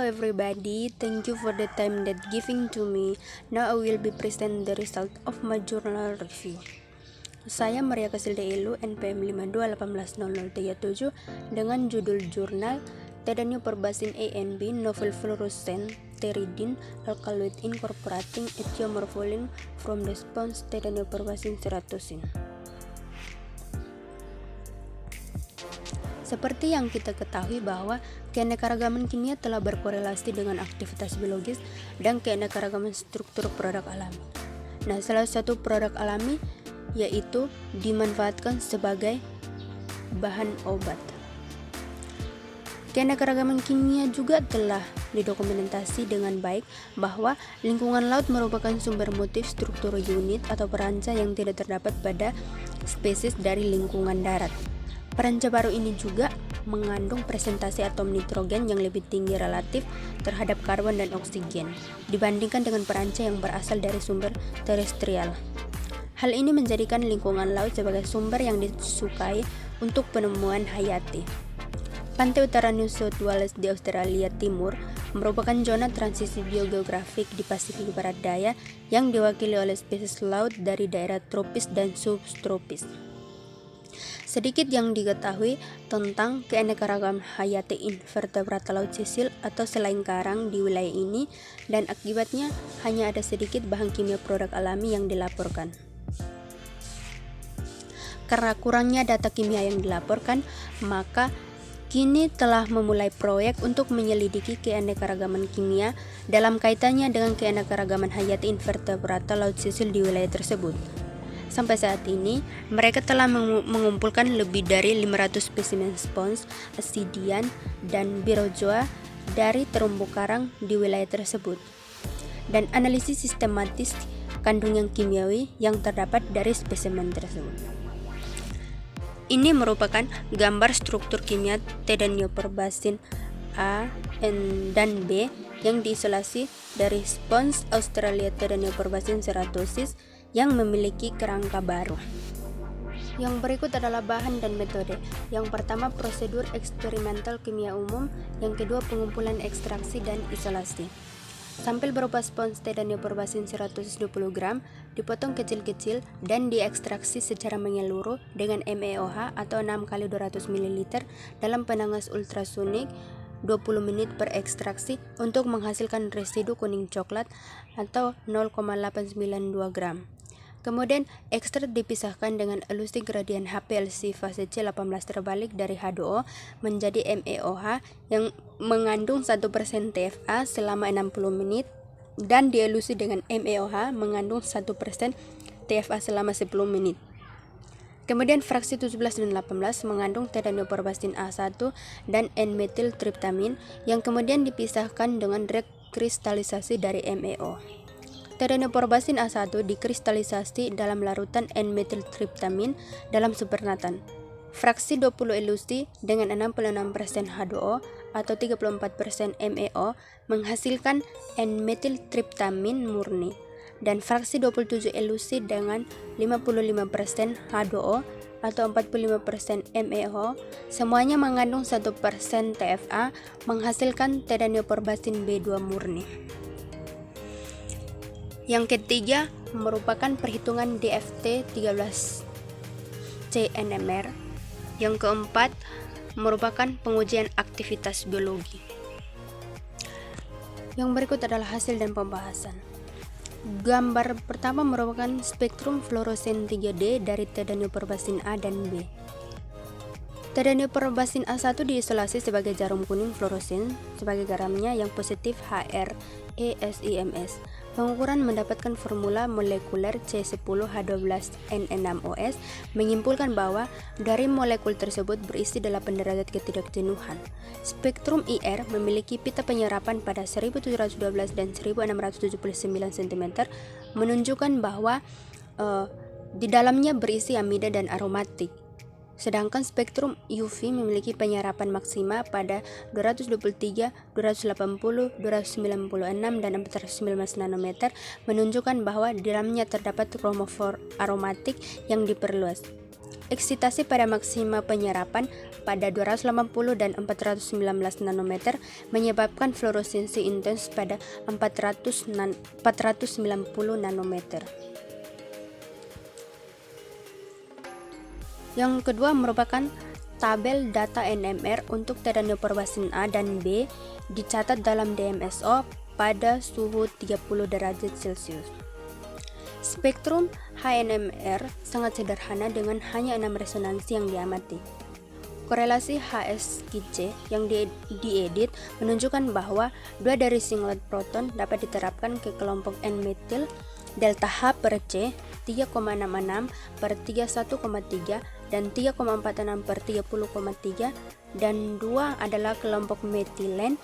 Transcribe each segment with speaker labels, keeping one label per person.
Speaker 1: everybody, thank you for the time that giving to me. Now I will be present the result of my journal review. Saya Maria Kasilda Elu, NPM 52180037 dengan judul jurnal Tedanio Perbasin A and B Novel Fluorescent Pteridine Alkaloid Incorporating Etiomorpholin from the Sponge Tedanio Perbasin Ceratosin. Seperti yang kita ketahui bahwa keanekaragaman kimia telah berkorelasi dengan aktivitas biologis dan keanekaragaman struktur produk alami. Nah, salah satu produk alami yaitu dimanfaatkan sebagai bahan obat. Keanekaragaman kimia juga telah didokumentasi dengan baik bahwa lingkungan laut merupakan sumber motif struktur unit atau peranca yang tidak terdapat pada spesies dari lingkungan darat. Peranca baru ini juga mengandung presentasi atom nitrogen yang lebih tinggi relatif terhadap karbon dan oksigen dibandingkan dengan peranca yang berasal dari sumber terestrial. Hal ini menjadikan lingkungan laut sebagai sumber yang disukai untuk penemuan hayati. Pantai utara New South Wales di Australia Timur merupakan zona transisi biogeografik di Pasifik Barat Daya yang diwakili oleh spesies laut dari daerah tropis dan subtropis. Sedikit yang diketahui tentang keanekaragaman hayati invertebrata laut sisil atau selain karang di wilayah ini, dan akibatnya hanya ada sedikit bahan kimia produk alami yang dilaporkan. Karena kurangnya data kimia yang dilaporkan, maka kini telah memulai proyek untuk menyelidiki keanekaragaman kimia dalam kaitannya dengan keanekaragaman hayati invertebrata laut sisil di wilayah tersebut. Sampai saat ini, mereka telah mengumpulkan lebih dari 500 spesimen spons, asidian, dan birozoa dari terumbu karang di wilayah tersebut, dan analisis sistematis kandungan kimiawi yang terdapat dari spesimen tersebut. Ini merupakan gambar struktur kimia Tedanio Perbasin A dan B yang diisolasi dari spons Australia Tedanio Perbasin ceratosis yang memiliki kerangka baru. Yang berikut adalah bahan dan metode. Yang pertama, prosedur eksperimental kimia umum. Yang kedua, pengumpulan ekstraksi dan isolasi. Sampel berupa spons Tedanio Perbasin 120 gram dipotong kecil-kecil dan diekstraksi secara menyeluruh dengan MEOH atau 6 x 200 ml dalam penanas ultrasonik 20 menit per ekstraksi untuk menghasilkan residu kuning coklat atau 0,892 gram. Kemudian, ekstrak dipisahkan dengan elusi gradien HPLC fase C 18 terbalik dari H2O menjadi MEOH yang mengandung 1% TFA selama 60 menit dan dielusi dengan MEOH mengandung 1% TFA selama 10 menit. Kemudian fraksi 17 dan 18 mengandung Tedanio Perbasin A1 dan N-metiltriptamin yang kemudian dipisahkan dengan rekristalisasi dari MEO. Tedanio Perbasin A1 dikristalisasi dalam larutan N-metiltriptamin dalam supernatan. Fraksi 20 elusi dengan 66% H2O atau 34% MEO menghasilkan N-metiltriptamin murni, dan fraksi 27 elusi dengan 55% H2O atau 45% MEO semuanya mengandung 1% TFA menghasilkan Tedanio Perbasin B2 murni. Yang ketiga merupakan perhitungan DFT 13 CNMR. Yang keempat merupakan pengujian aktivitas biologi. Yang berikut adalah hasil dan pembahasan. Gambar pertama merupakan spektrum fluoresen 3D dari Tedanio Perbasin A dan B. Tedanio Perbasin A1 diisolasi sebagai jarum kuning fluoresen sebagai garamnya yang positif HRESIMS. Pengukuran mendapatkan formula molekuler C10H12N6OS menyimpulkan bahwa dari molekul tersebut berisi 8 derajat ketidakjenuhan. Spektrum IR memiliki pita penyerapan pada 1712 dan 1679 cm menunjukkan bahwa di dalamnya berisi amida dan aromatik. Sedangkan spektrum UV memiliki penyerapan maksima pada 223, 280, 296, dan 419 nanometer menunjukkan bahwa di dalamnya terdapat kromofor aromatik yang diperluas. Eksitasi pada maksima penyerapan pada 280 dan 419 nanometer menyebabkan fluoresensi intens pada 490 nanometer. Yang kedua merupakan tabel data NMR untuk T dan neoporbasin A dan B dicatat dalam DMSO pada suhu 30 derajat Celcius. Spektrum HNMR sangat sederhana dengan hanya 6 resonansi yang diamati. Korelasi HSGC yang diedit menunjukkan bahwa 2 dari singlet proton dapat diterapkan ke kelompok N-metil delta H per C 3,66 per 31,3 dan 3,46 per 30,3 dan 2 adalah kelompok metilen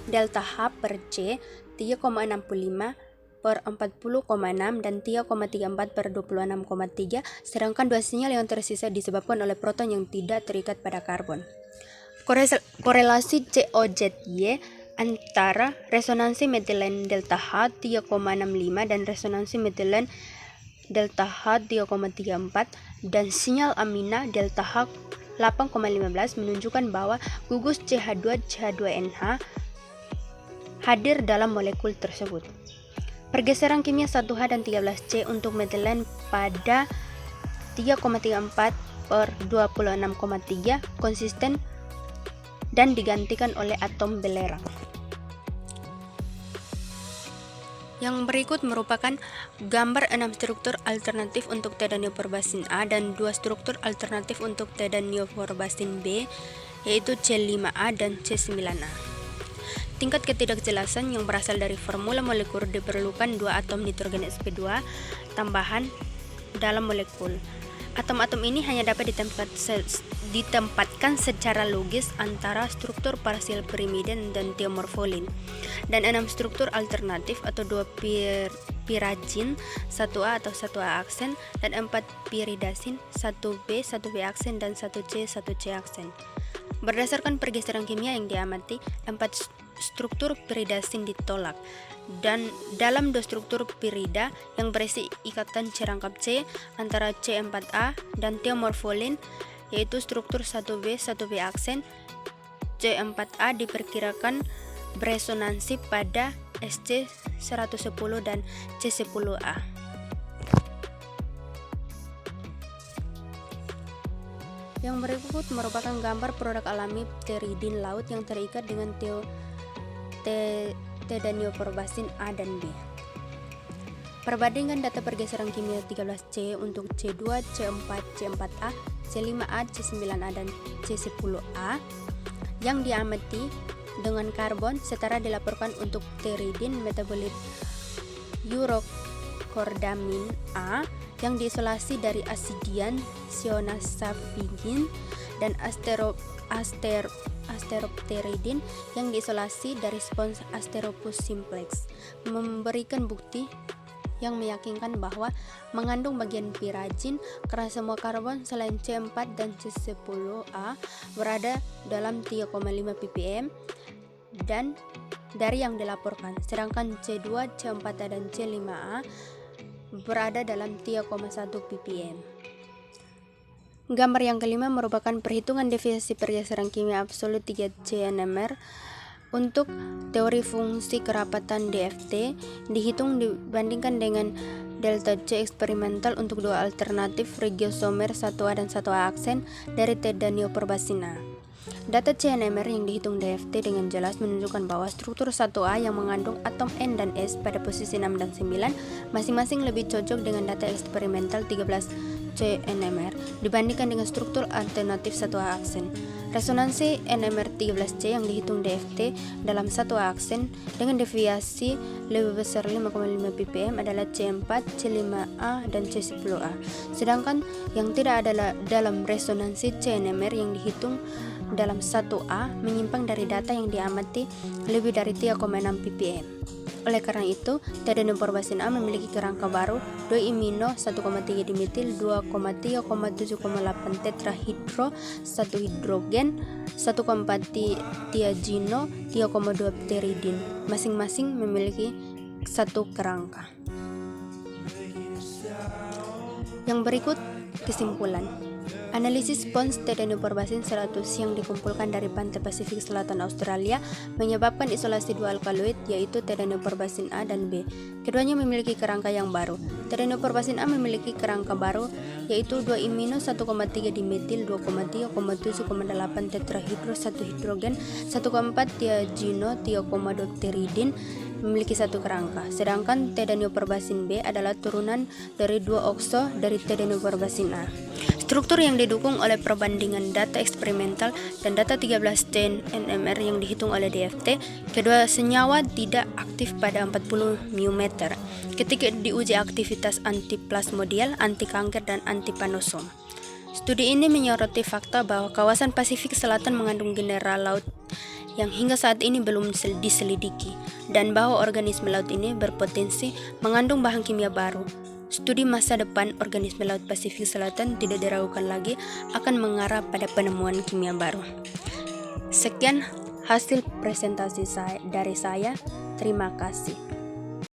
Speaker 1: delta H per C 3,65 per 40,6 dan 3,34 per 26,3, sedangkan 2 sinyal yang tersisa disebabkan oleh proton yang tidak terikat pada karbon. Korelasi COZY antara resonansi metilen delta H 3,65 dan resonansi metilen delta H 3,34 dan sinyal amina delta H 8,15 menunjukkan bahwa gugus CH2CH2NH hadir dalam molekul tersebut. Pergeseran kimia 1H dan 13C untuk metilen pada 3,34 per 26,3 konsisten dan digantikan oleh atom belerang. Yang berikut merupakan gambar 6 struktur alternatif untuk T dan neoporbasin A dan 2 struktur alternatif untuk T dan neoporbasin B, yaitu C5A dan C9A. Tingkat ketidakjelasan yang berasal dari formula molekul diperlukan 2 atom nitrogen sp2 tambahan dalam molekul. Atom-atom ini hanya dapat ditempatkan secara logis antara struktur parsial pirimidin dan tiomorfolin, dan 6 struktur alternatif atau 2 pirajin, 1A atau 1A aksen, dan 4 piridasin, 1B, 1B aksen, dan 1C, 1C aksen. Berdasarkan pergeseran kimia yang diamati, 4 struktur piridasin ditolak, dan dalam 2 struktur pirida yang berisi ikatan cerangkap C antara C4A dan tiomorfolin, yaitu struktur 1B, 1B aksen, C4A diperkirakan beresonansi pada SC110 dan C10A. Yang berikut merupakan gambar produk alami pteridin laut yang terikat dengan T dan neoporbasin A dan B. Perbandingan data pergeseran kimia 13C untuk C2, C4, C4A, C5A, C9A, dan C10A yang diamati dengan karbon setara dilaporkan untuk pteridin metabolit urocordamin A yang diisolasi dari asidian sionasafingin dan asteropteridin yang diisolasi dari spons Asteropus simplex, memberikan bukti yang meyakinkan bahwa mengandung bagian pirajin karena semua karbon selain C4 dan C10A berada dalam 3,5 ppm dan dari yang dilaporkan, sedangkan C2, C4A, dan C5A berada dalam 3,1 ppm. Gambar yang kelima merupakan perhitungan deviasi pergeseran kimia absolut 3C NMR untuk teori fungsi kerapatan DFT dihitung dibandingkan dengan delta C eksperimental untuk 2 alternatif regiosomer 1A dan 1A aksen dari T dan neoporbasin A. Data CNMR yang dihitung DFT dengan jelas menunjukkan bahwa struktur 1A yang mengandung atom N dan S pada posisi 6 dan 9 masing-masing lebih cocok dengan data eksperimental 13 CNMR dibandingkan dengan struktur alternatif 1A aksen. Resonansi NMR 13C yang dihitung DFT dalam 1A aksen dengan deviasi lebih besar 5,5 ppm adalah C4, C5A, dan C10A. Sedangkan yang tidak ada dalam resonansi CNMR yang dihitung dalam 1A menyimpang dari data yang diamati lebih dari 3,6 ppm. Oleh karena itu, T dan neoporbasin A memiliki kerangka baru 2-imino 1,3 dimetil 2,3,7,8 tetrahidro 1 hidrogen 1,4 tiazino 3,2 pteridin, masing-masing memiliki 1 kerangka. Yang berikut Kesimpulan, analisis spons Tdenoporbasin 100 yang dikumpulkan dari pantai Pasifik Selatan Australia menyebabkan isolasi dua alkaloid yaitu Tdenoporbasin A dan B. Keduanya memiliki kerangka yang baru. Tdenoporbasin A memiliki kerangka baru yaitu 2-imino 1,3 dimetil 2,3,7,8 tetrahidro 1 hidrogen 1,4 tiazino 3,2 pteridin memiliki satu kerangka, sedangkan Tdenoporbasin B adalah turunan dari 2 okso dari Tdenoporbasin A. Struktur yang didukung oleh perbandingan data eksperimental dan data 13 NMR yang dihitung oleh DFT, kedua senyawa tidak aktif pada 40 μm ketika diuji aktivitas antiplasmodial, anti kanker, dan antipanosom. Studi ini menyoroti fakta bahwa kawasan Pasifik Selatan mengandung mineral laut yang hingga saat ini belum diselidiki, dan bahwa organisme laut ini berpotensi mengandung bahan kimia baru. Studi masa depan organisme laut Pasifik Selatan tidak diragukan lagi akan mengarah pada penemuan kimia baru. Sekian hasil presentasi dari saya. Terima kasih.